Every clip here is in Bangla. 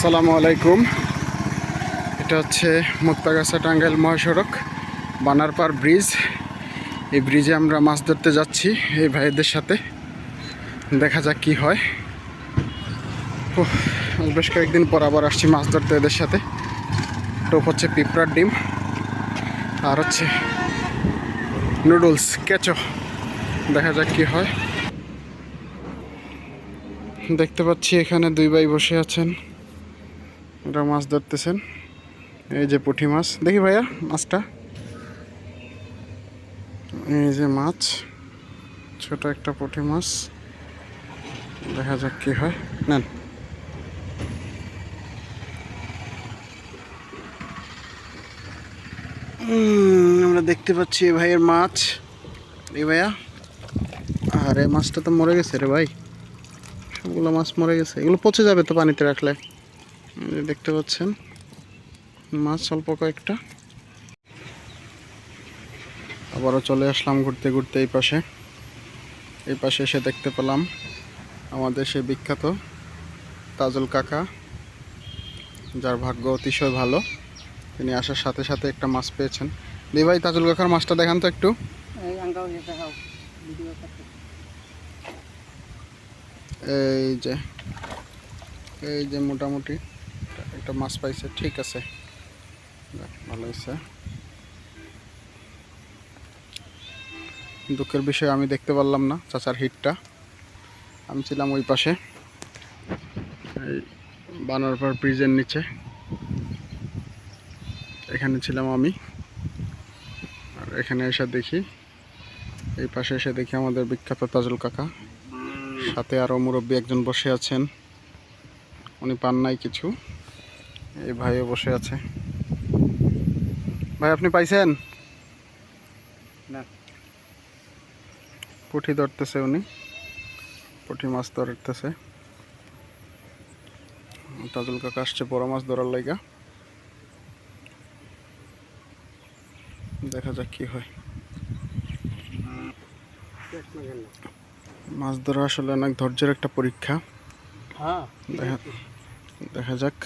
আসসালামু আলাইকুম। এটা হচ্ছে মুক্তাগাছা টাঙ্গাইল মহাসড়ক বানারপাড় ব্রিজ। এই ব্রিজে আমরা মাছ ধরতে যাচ্ছি এই ভাইদের সাথে। দেখা যাক কি হয়। বেশ কয়েকদিন পর আবার আসছি মাছ ধরতে এদের সাথে। টোপ হচ্ছে পিঁপড়ার ডিম আর হচ্ছে নুডলস কেঁচো। দেখা যাক কি হয়। দেখতে পাচ্ছি এখানে দুই ভাই বসে আছেন, ওরা মাছ ধরতেছেন। এই যে পুঁটি মাছ, দেখি ভাইয়া মাছটা। এই যে মাছ, ছোট একটা পুঁটি মাছ। দেখা যাক কি হয়। নেন। আমরা দেখতে পাচ্ছি এই ভাইয়ের মাছ। এই ভাইয়া, আর এই মাছটা তো মরে গেছে রে ভাই। সবগুলো মাছ মরে গেছে, এগুলো পচে যাবে তো পানিতে রাখলে। দেখতে পাচ্ছেন মাছ অল্প কয়েকটা। আবারও চলে আসলাম ঘুরতে ঘুরতে এই পাশে এসে দেখতে পেলাম আমাদের সেই বিখ্যাত তাজুল কাকা, যার ভাগ্য অতিশয় ভালো। তিনি আসার সাথে সাথে একটা মাছ পেয়েছেন। দি ভাই, তাজুল কাকার মাছটা দেখান তো একটু। এই যে মোটামুটি একটা মাছ পাইছে, ঠিক আছে, ভালো হয়েছে। দুঃখের বিষয় আমি দেখতে পারলাম না চাচার হিটটা। আমি ছিলাম ওই পাশে, এই বানারপাড় ব্রিজের নিচে, এখানে ছিলাম আমি। আর এখানে এসে দেখি, এই পাশে এসে দেখি আমাদের বিখ্যাত তাজুল কাকা, সাথে আরও মুরব্বী একজন বসে আছেন। উনি পান নাই কিছু। এই ভাইও বসে আছে। ভাই, আপনি পাইছেন? না, পুঁটি ধরতেছে উনি, পুঁটি মাছ ধরতেছে। তাজুল কাকা আসছে বড় মাছ ধরার লাইগা। দেখা যাক কি হয়। মাছ ধরা আসলে অনেক ধৈর্যের একটা পরীক্ষা। দেখা যাক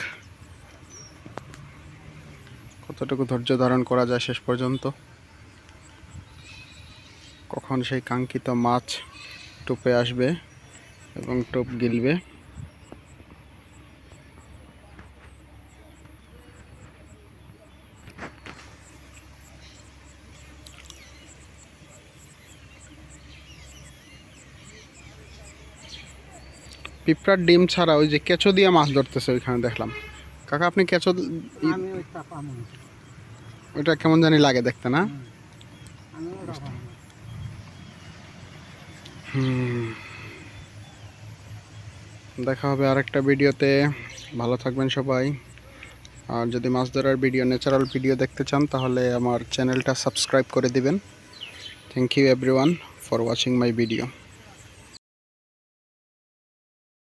কতটুকু ধৈর্য ধারণ করা যায় শেষ পর্যন্ত। কখন সেই কাঙ্ক্ষিত মাছ টোপে আসবে এবং টোপ গিলবে। পিঁপড়ার ডিম ছাড়া ওই যে কেঁচো দিয়ে মাছ ধরতেছে ওইখানে দেখলাম। কাকা, আপনি কেঁচো, ওইটা কেমন জানি লাগে দেখতে, না? দেখা হবে আরেকটা ভিডিওতে। ভালো থাকবেন সবাই। আর যদি মাছ ধরার ভিডিও, ন্যাচারাল ভিডিও দেখতে চান তাহলে আমার চ্যানেলটা সাবস্ক্রাইব করে দিবেন। Thank you everyone for watching my video.